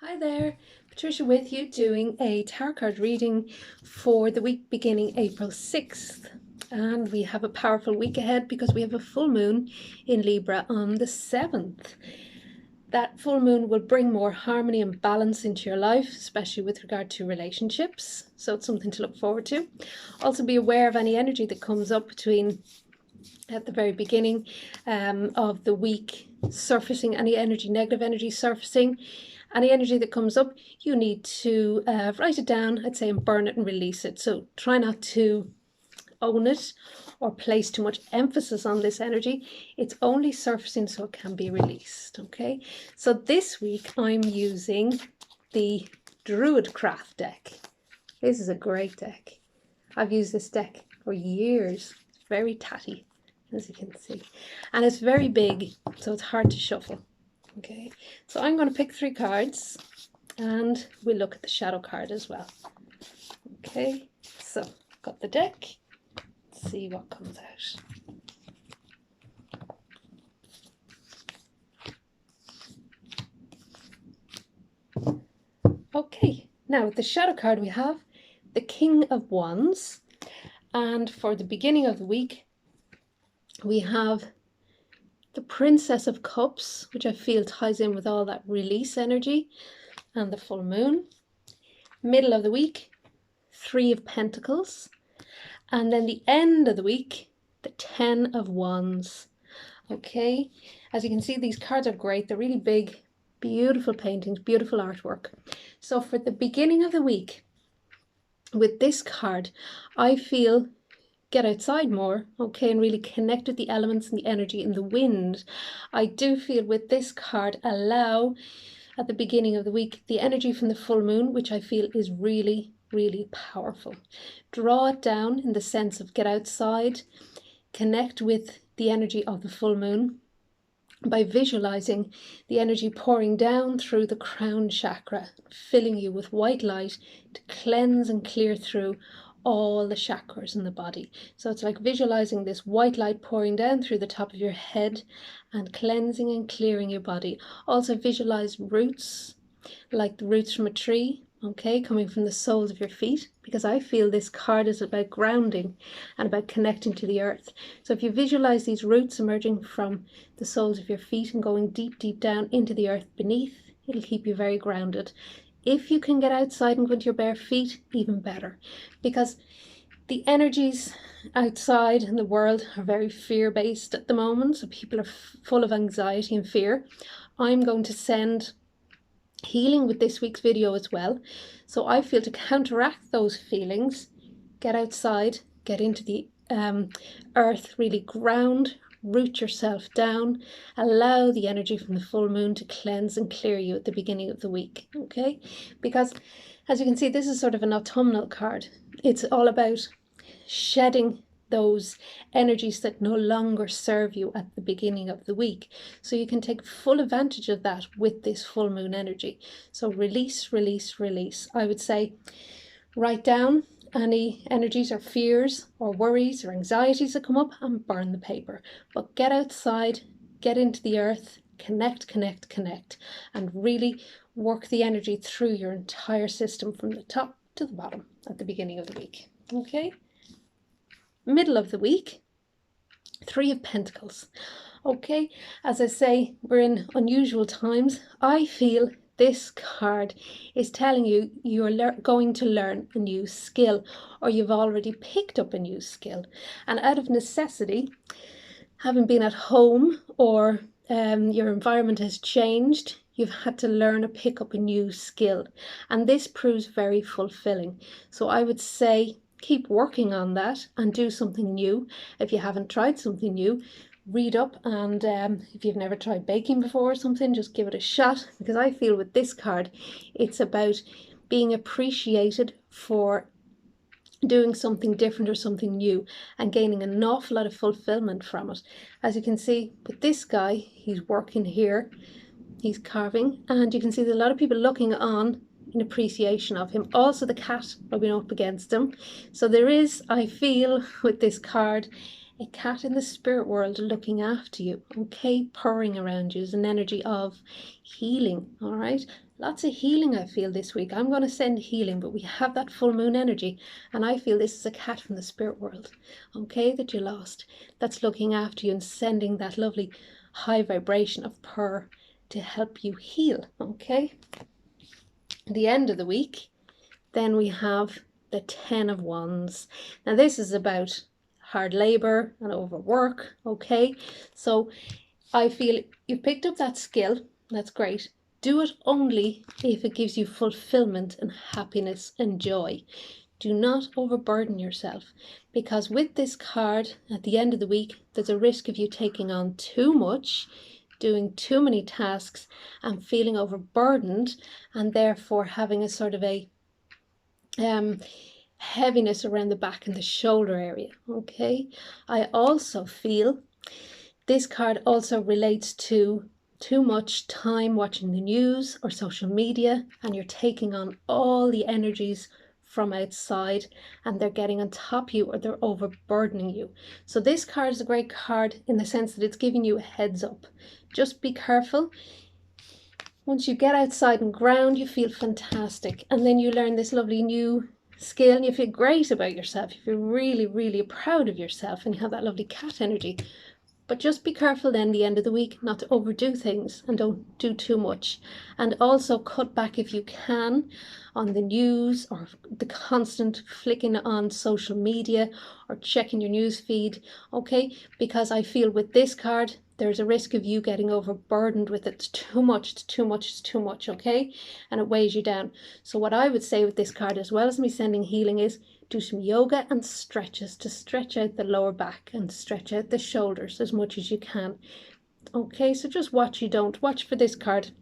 Hi there, Patricia with you doing a tarot card reading for the week beginning April 6th. And we have a powerful week ahead because we have a full moon in Libra on the 7th. That full moon will bring more harmony and balance into your life, especially with regard to relationships. So it's something to look forward to. Also be aware of any energy that comes up between at the very beginning of the week, surfacing any energy, negative energy surfacing. Any energy that comes up, you need to write it down, I'd say, and burn it and release it. So try not to own it or place too much emphasis on this energy. It's only surfacing so it can be released, okay? So this week I'm using the DruidCraft deck. This is a great deck. I've used this deck for years. It's very tatty, as you can see. And it's very big, so it's hard to shuffle. Okay, so I'm going to pick 3 cards and we'll look at the shadow card as well. Okay, so got the deck. Let's see what comes out. Okay, now with the shadow card we have the King of Wands, and for the beginning of the week we have the Princess of Cups, which I feel ties in with all that release energy, and the full moon. Middle of the week, 3 of Pentacles, and then the end of the week, the 10 of Wands. Okay, as you can see, these cards are great. They're really big, beautiful paintings, beautiful artwork. So for the beginning of the week, with this card, I feel get outside more, okay, and really connect with the elements and the energy in the wind. I do feel with this card, allow at the beginning of the week the energy from the full moon, which I feel is really, really powerful. Draw it down in the sense of get outside, connect with the energy of the full moon by visualizing the energy pouring down through the crown chakra, filling you with white light to cleanse and clear through all the chakras in the body. So it's like visualizing this white light pouring down through the top of your head and cleansing and clearing your body. Also visualize roots, like the roots from a tree, okay, coming from the soles of your feet, because I feel this card is about grounding and about connecting to the earth. So if you visualize these roots emerging from the soles of your feet and going deep, deep down into the earth beneath, it'll keep you very grounded. If you can get outside and go into your bare feet, even better, because the energies outside in the world are very fear-based at the moment. So people are full of anxiety and fear. I'm going to send healing with this week's video as well. So I feel to counteract those feelings, get outside, get into the earth, really ground, root yourself down, allow the energy from the full moon to cleanse and clear you at the beginning of the week, okay? Because as you can see, this is sort of an autumnal card. It's all about shedding those energies that no longer serve you at the beginning of the week. So you can take full advantage of that with this full moon energy. So release, release, release. I would say write down any energies or fears or worries or anxieties that come up and burn the paper. But get outside, get into the earth, connect, connect, connect, and really work the energy through your entire system from the top to the bottom at the beginning of the week. Okay? Middle of the week, 3 of Pentacles. Okay, as I say, we're in unusual times. I feel this card is telling you you're going to learn a new skill, or you've already picked up a new skill. And out of necessity, having been at home or your environment has changed, you've had to learn or pick up a new skill. And this proves very fulfilling. So I would say keep working on that and do something new. If you haven't tried something new, read up, and if you've never tried baking before or something, just give it a shot, because I feel with this card it's about being appreciated for doing something different or something new and gaining an awful lot of fulfillment from it. As you can see with this guy, he's working here, he's carving, and you can see there's a lot of people looking on in appreciation of him. Also the cat rubbing up against him. So there is, I feel with this card, a cat in the spirit world looking after you, okay, purring around you is an energy of healing, all right? Lots of healing I feel this week. I'm going to send healing, but we have that full moon energy, and I feel this is a cat from the spirit world, okay, that you lost, that's looking after you and sending that lovely high vibration of purr to help you heal, okay? At the end of the week, then we have the 10 of Wands. Now this is about hard labor and overwork, okay? So I feel you've picked up that skill, that's great. Do it only if it gives you fulfillment and happiness and joy. Do not overburden yourself, because with this card at the end of the week, there's a risk of you taking on too much, doing too many tasks and feeling overburdened, and therefore having a sort of a heaviness around the back and the shoulder area, okay? I also feel this card also relates to too much time watching the news or social media, and you're taking on all the energies from outside and they're getting on top of you or they're overburdening you. So this card is a great card in the sense that it's giving you a heads up. Just be careful. Once you get outside and ground, you feel fantastic, and then you learn this lovely new skill and you feel great about yourself. You feel really, really proud of yourself and you have that lovely cat energy. But just be careful then the end of the week not to overdo things and don't do too much. And also cut back if you can on the news or the constant flicking on social media or checking your news feed, okay? Because I feel with this card, there's a risk of you getting overburdened with it. It's too much, it's too much, it's too much, okay? And it weighs you down. So what I would say with this card, as well as me sending healing, is do some yoga and stretches to stretch out the lower back and stretch out the shoulders as much as you can. Okay, so just watch for this card,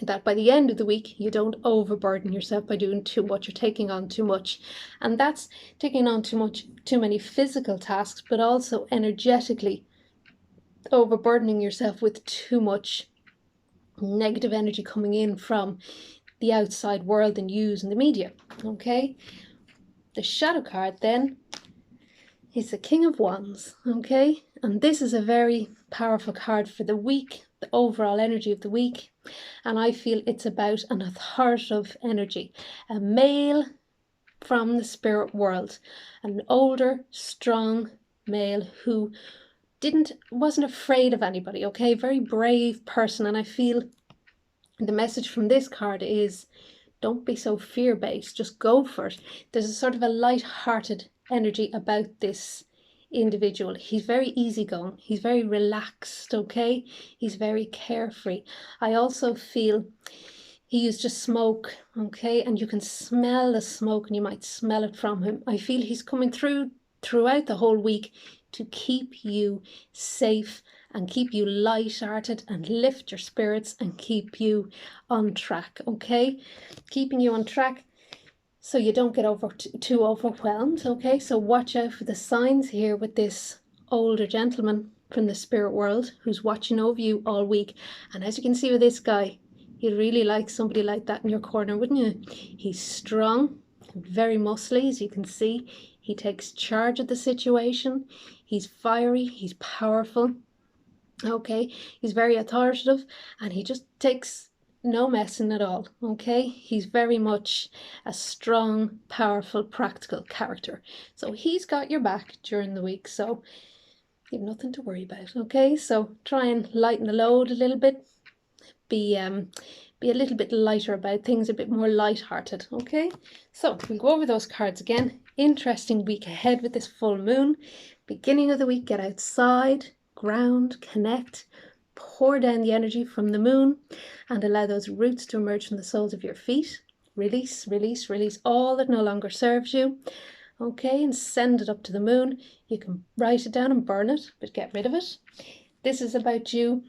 that by the end of the week you don't overburden yourself by doing too much or taking on too much. And that's taking on too many physical tasks, but also energetically overburdening yourself with too much negative energy coming in from the outside world and news and the media, okay? The shadow card then is the King of Wands, okay? And this is a very powerful card for the week, the overall energy of the week. And I feel it's about an authoritative energy, a male from the spirit world, an older, strong male who wasn't afraid of anybody, okay? Very brave person. And I feel the message from this card is, don't be so fear-based, just go for it. There's a sort of a light-hearted energy about this individual. He's very easygoing, he's very relaxed, okay? He's very carefree. I also feel he used to smoke, okay? And you can smell the smoke and you might smell it from him. I feel he's coming throughout the whole week to keep you safe and keep you light-hearted and lift your spirits and keep you on track, okay? Keeping you on track so you don't get too overwhelmed, okay? So watch out for the signs here with this older gentleman from the spirit world who's watching over you all week. And as you can see with this guy, you'd really like somebody like that in your corner, wouldn't you? He's strong, very muscly, as you can see. He takes charge of the situation. He's fiery, he's powerful. Okay, he's very authoritative and he just takes no messing at all, okay? He's very much a strong, powerful, practical character. So he's got your back during the week, so you've nothing to worry about, okay? So try and lighten the load a little bit. Be a little bit lighter about things, a bit more light-hearted, okay? So we'll go over those cards again. Interesting week ahead with this full moon. Beginning of the week, get outside, ground, connect, pour down the energy from the moon and allow those roots to emerge from the soles of your feet. Release, release, release all that no longer serves you. Okay, and send it up to the moon. You can write it down and burn it, but get rid of it. This is about you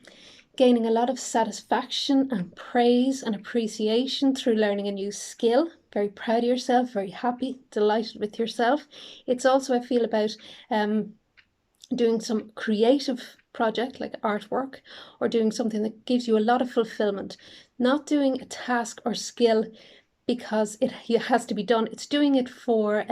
gaining a lot of satisfaction and praise and appreciation through learning a new skill. Very proud of yourself, very happy, delighted with yourself. It's also, I feel, about doing some creative project like artwork or doing something that gives you a lot of fulfillment. Not doing a task or skill because it has to be done. It's doing it for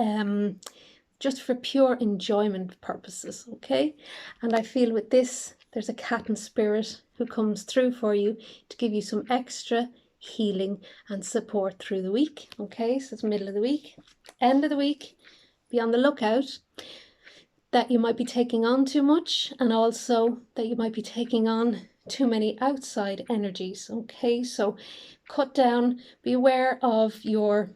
just for pure enjoyment purposes, okay? And I feel with this, there's a cat in spirit who comes through for you to give you some extra healing and support through the week, okay? So it's middle of the week, end of the week. Be on the lookout that you might be taking on too much, and also that you might be taking on too many outside energies, okay? So cut down, be aware of your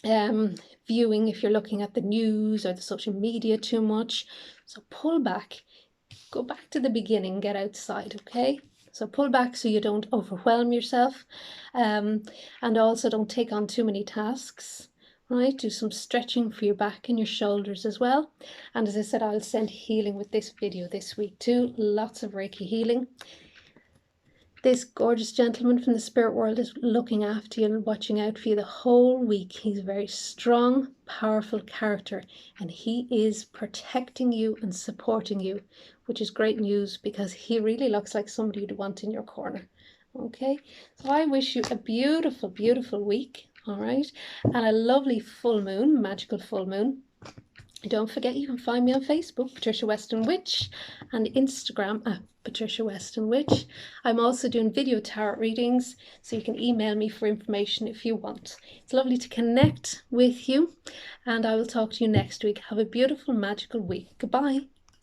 viewing if you're looking at the news or the social media too much. So pull back, go back to the beginning, get outside, okay? So pull back so you don't overwhelm yourself, and also don't take on too many tasks, right? Do some stretching for your back and your shoulders as well. And as I said, I'll send healing with this video this week too, lots of Reiki healing. This gorgeous gentleman from the spirit world is looking after you and watching out for you the whole week. He's a very strong, powerful character, and he is protecting you and supporting you, which is great news because he really looks like somebody you'd want in your corner. Okay, so I wish you a beautiful, beautiful week, all right, and a lovely full moon, magical full moon. Don't forget you can find me on Facebook, Patricia Weston Witch, and Instagram at Patricia Weston Witch. I'm also doing video tarot readings, so you can email me for information if you want. It's lovely to connect with you, and I will talk to you next week. Have a beautiful, magical week. Goodbye.